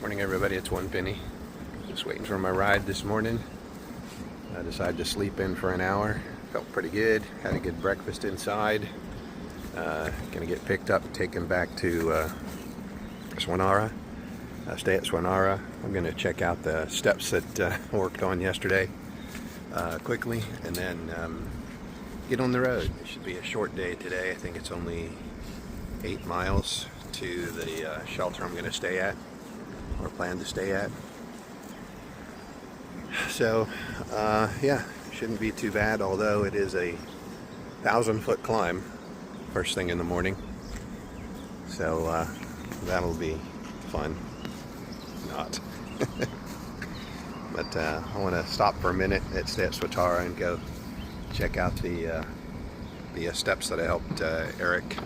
Morning everybody, it's One Penny. Just waiting for my ride this morning. I decided to sleep in for an hour. Felt pretty good. Had a good breakfast inside. Gonna get picked up and taken back to Swatara. Stay at Swatara. I'm gonna check out the steps that I worked on yesterday quickly, and then get on the road. It should be a short day today. I think it's only 8 miles to the shelter I'm gonna stay at, or plan to stay at. So yeah, shouldn't be too bad, although it is a 1,000-foot climb first thing in the morning. So that'll be fun. Not. But I want to stop for a minute at Swatara and go check out the steps that I helped Eric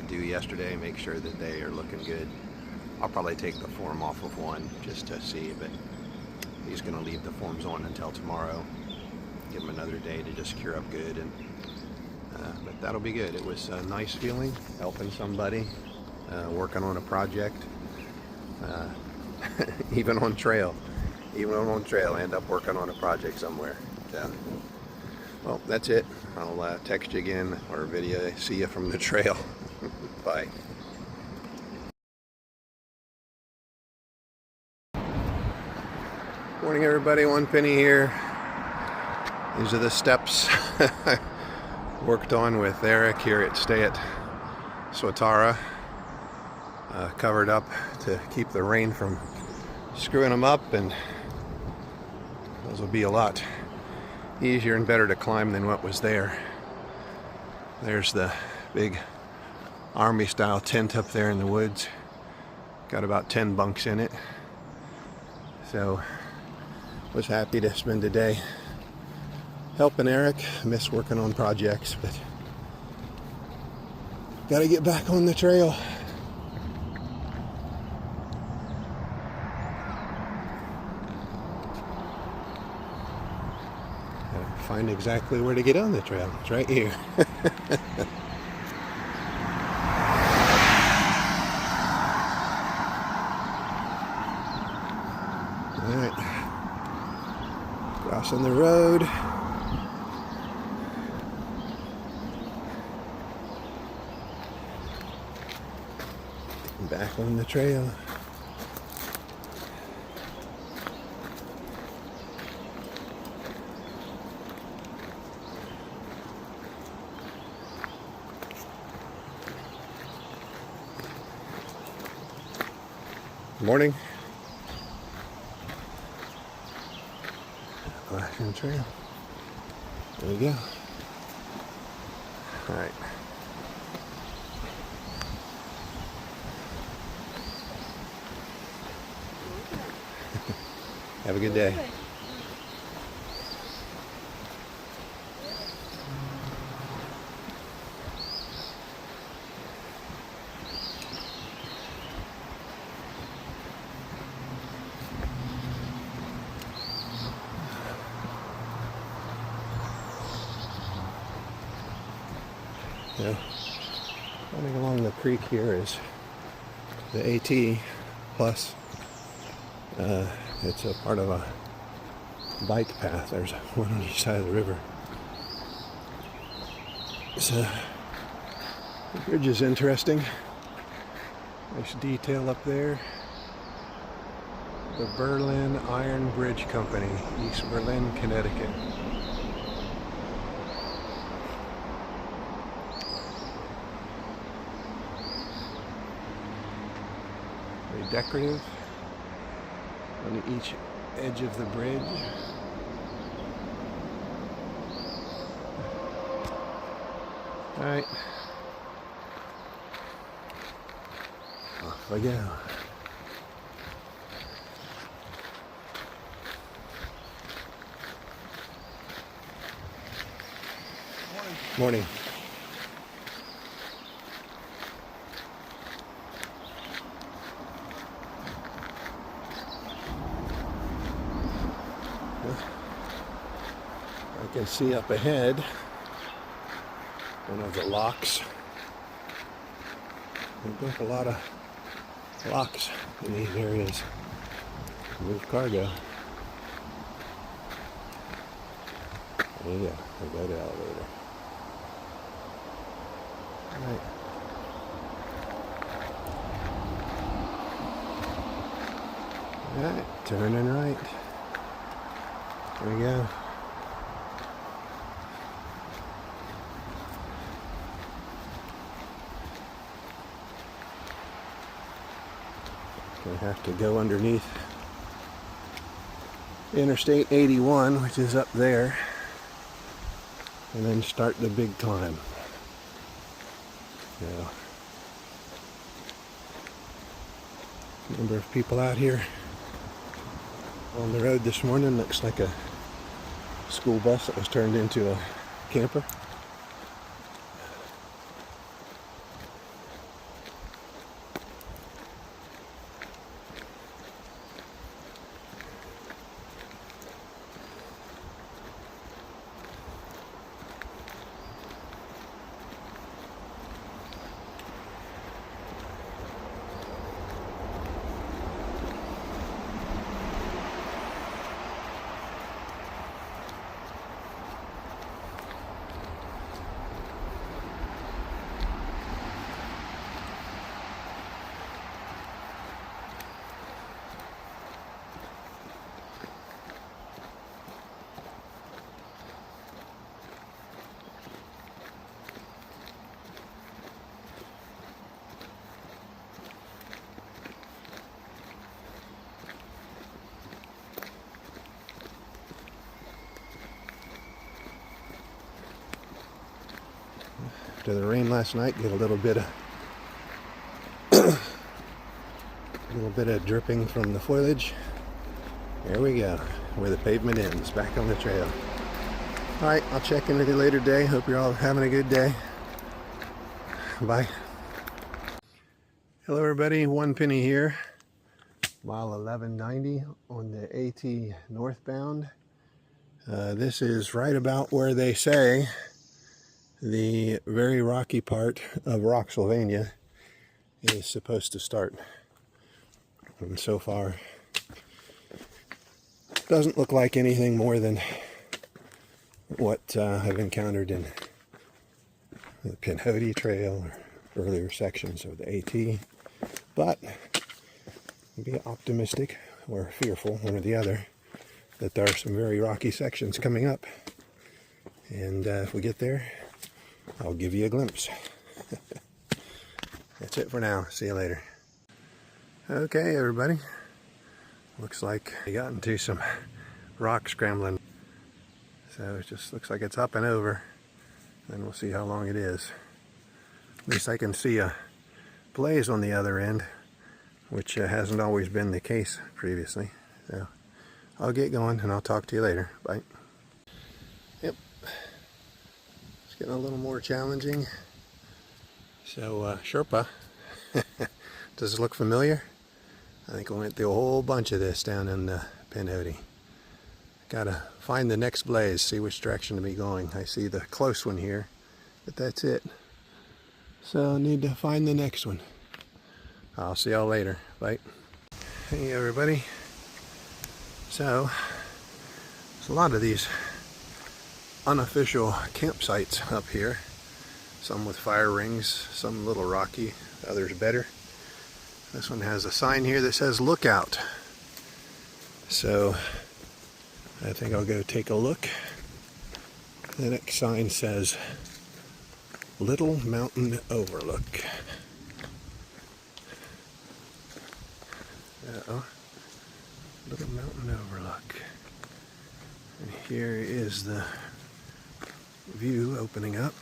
do yesterday. Make sure that they are looking good. I'll probably take the form off of one just to see, but he's going to leave the forms on until tomorrow. Give him another day to just cure up good, and but that'll be good. It was a nice feeling helping somebody, working on a project, even on trail. Even on trail, I end up working on a project somewhere. Yeah. Well, that's it. I'll text you again or video. See you from the trail. Bye. Morning everybody, One Penny here. These are the steps I worked on with Eric here at Stay at Swatara. Covered up to keep the rain from screwing them up, and those will be a lot easier and better to climb than what was there. There's the big army style tent up there in the woods. Got about 10 bunks in it. So was happy to spend a day helping Eric. Miss working on projects, but gotta get back on the trail. Gotta find exactly where to get on the trail. It's right here. Alright, crossing the road. Back on the trail. Morning. Flashing trail. There we go. All right. Have a good day. Yeah. Running along the creek here is the AT plus. It's a part of a bike path. There's one on each side of the river. So the bridge is interesting. Nice detail up there. The Berlin Iron Bridge Company, East Berlin, Connecticut. Very decorative on each edge of the bridge. All right, off I go. Morning. I can see up ahead one of the locks. We built a lot of locks in these areas. Move cargo. There you go. We go to elevator. Alright. Alright, turning right. There we go. Gonna have to go underneath Interstate 81, which is up there, and then start the big climb. So, number of people out here on the road this morning. Looks like a school bus that was turned into a camper. After the rain last night, get a little bit of dripping from the foliage. There we go, where the pavement ends, back on the trail. Alright, I'll check in with you later today. Hope you're all having a good day. Bye. Hello everybody, 1 penny here. Mile 1190 on the AT northbound. This is right about where they say the very rocky part of Rocksylvania is supposed to start. And so far, doesn't look like anything more than what I've encountered in the Penn Trail or earlier sections of the AT. But be optimistic or fearful, one or the other, that there are some very rocky sections coming up. And if we get there, I'll give you a glimpse. That's it for now. See you later. Okay, everybody. Looks like we got into some rock scrambling. So it just looks like it's up and over. Then we'll see how long it is. At least I can see a blaze on the other end, which hasn't always been the case previously. So I'll get going and I'll talk to you later. Bye. Yep. It's getting a little more challenging. So Sherpa, does it look familiar? I think I went through a whole bunch of this down in Penn. Gotta find the next blaze, see which direction to be going. I see the close one here, but that's it. So I need to find the next one. I'll see y'all later. Bye. Hey everybody. So, there's a lot of these unofficial campsites up here. Some with fire rings, some a little rocky, others better. This one has a sign here that says lookout. So I think I'll go take a look. The next sign says Little Mountain Overlook. Uh-oh. Little Mountain Overlook. And here is the view opening up.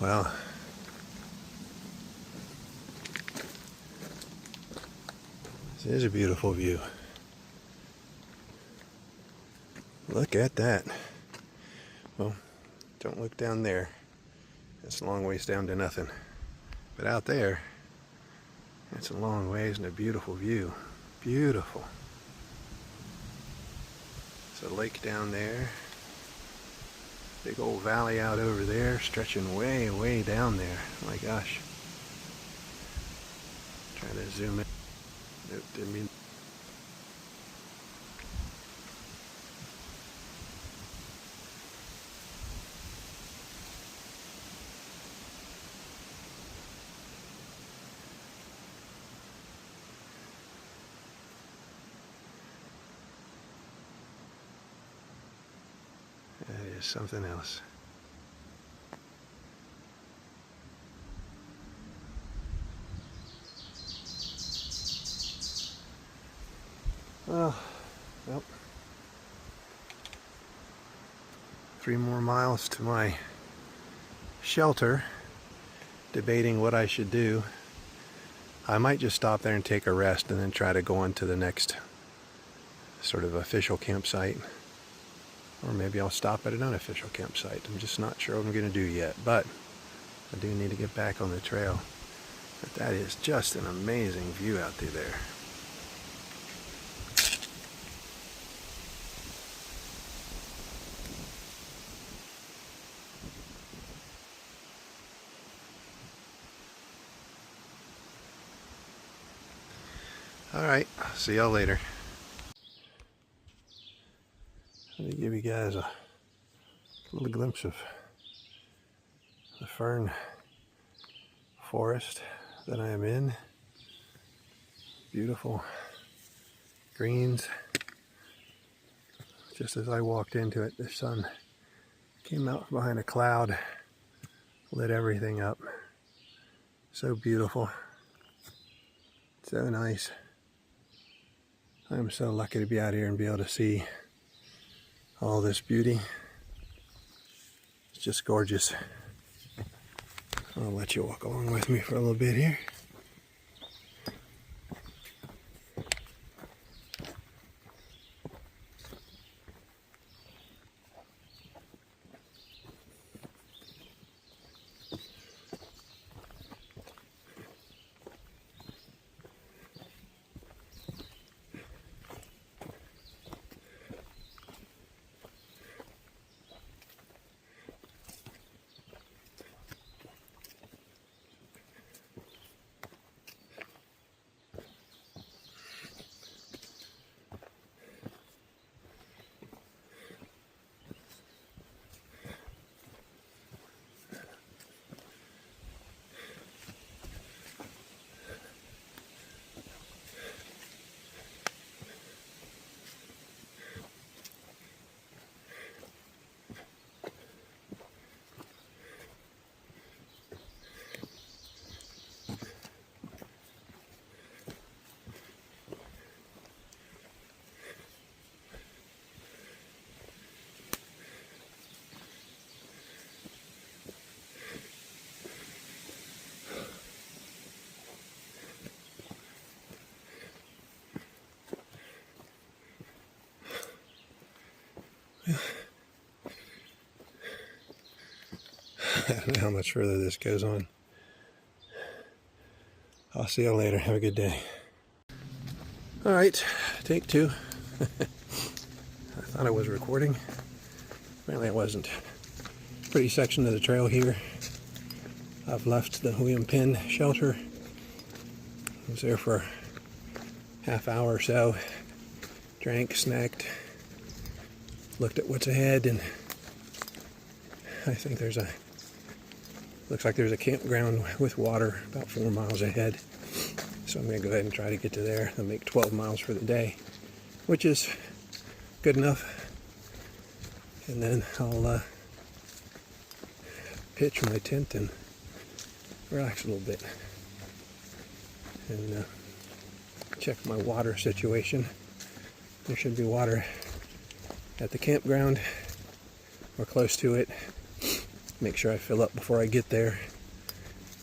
Wow. This is a beautiful view. Look at that. Well, don't look down there. It's a long ways down to nothing. But out there, it's a long ways and a beautiful view. Beautiful. There's a lake down there. Big old valley out over there, stretching way, way down there. Oh my gosh. Trying to zoom in. Nope, didn't mean. That is something else. Well, 3 more miles to my shelter. Debating what I should do. I might just stop there and take a rest and then try to go on to the next sort of official campsite. Or maybe I'll stop at an unofficial campsite. I'm just not sure what I'm going to do yet. But I do need to get back on the trail. But that is just an amazing view out through there. Alright, see y'all later. Let me give you guys a little glimpse of the fern forest that I am in. Beautiful greens. Just as I walked into it, the sun came out behind a cloud, lit everything up. So beautiful. So nice. I'm so lucky to be out here and be able to see all this beauty. It's just gorgeous. I'll let you walk along with me for a little bit here. I don't know how much further this goes on. I'll see you later. Have a good day. Alright, take 2. I thought I was recording. Apparently I wasn't. Pretty section of the trail here. I've left the Penn shelter. I was there for a half hour or so. Drank, snacked, looked at what's ahead, and I think looks like there's a campground with water about 4 miles ahead. So I'm going to go ahead and try to get to there. I'll make 12 miles for the day, which is good enough. And then I'll pitch my tent and relax a little bit. And check my water situation. There should be water at the campground or close to it. Make sure I fill up before I get there.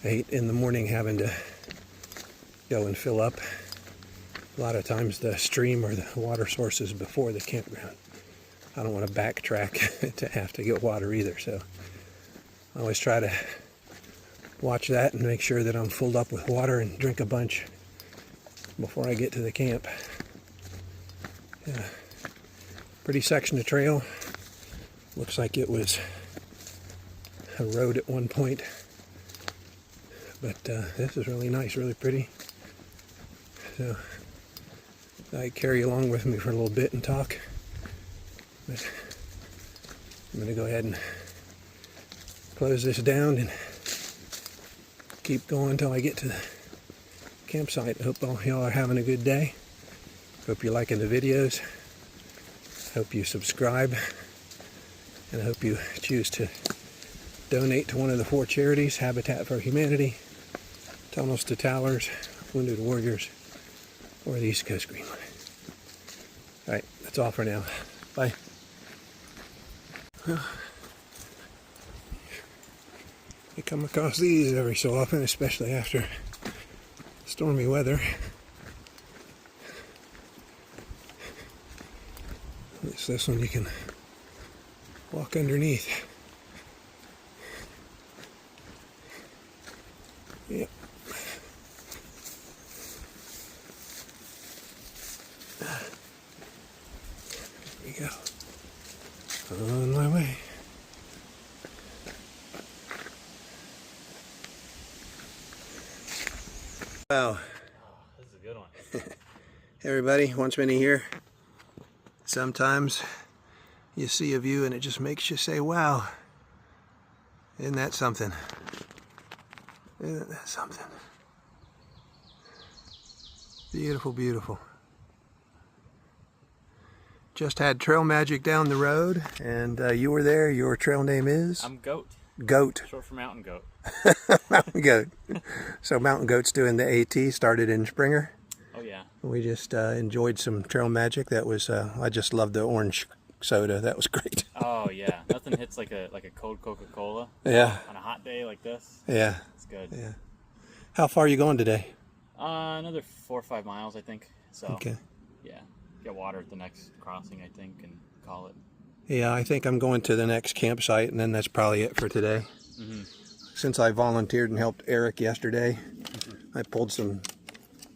I hate in the morning having to go and fill up. A lot of times the stream or the water source is before the campground. I don't want to backtrack to have to get water either, so I always try to watch that and make sure that I'm filled up with water and drink a bunch before I get to the camp. Yeah. Pretty section of trail. Looks like it was a road at one point. But this is really nice, really pretty. So I carry you along with me for a little bit and talk. But I'm going to go ahead and close this down and keep going until I get to the campsite. I hope all y'all are having a good day. Hope you're liking the videos. Hope you subscribe. And I hope you choose to donate to one of the 4 charities: Habitat for Humanity, Tunnels to Towers, Wounded Warriors, or the East Coast Greenwood. Alright, that's all for now. Bye. You come across these every so often, especially after stormy weather. It's this one you can walk underneath. Yep. There we go. On my way. Wow. Oh, this is a good one. Hey everybody, Once Minnie here. Sometimes you see a view and it just makes you say, wow. Isn't that something? Isn't that something? Beautiful, beautiful. Just had trail magic down the road, and you were there. Your trail name is? I'm Goat. Goat. Short for Mountain Goat. Mountain Goat. So Mountain Goat's doing the AT, started in Springer. Oh yeah. We just enjoyed some trail magic. That was, I just loved the orange soda. That was great. Oh yeah. Nothing hits like a cold Coca-Cola. Yeah. On a hot day like this. Yeah. It's good. Yeah. How far are you going today? Another 4 or 5 miles, I think. So. Okay. Yeah. Get water at the next crossing, I think, and call it. Yeah, I think I'm going to the next campsite, and then that's probably it for today. Mm-hmm. Since I volunteered and helped Eric yesterday, I pulled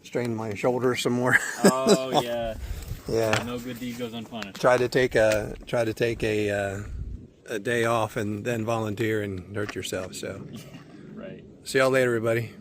strained my shoulder some more. Oh yeah. Yeah. No good deed goes unpunished. Try to take a day off and then volunteer and hurt yourself. So. Right. See y'all later, everybody.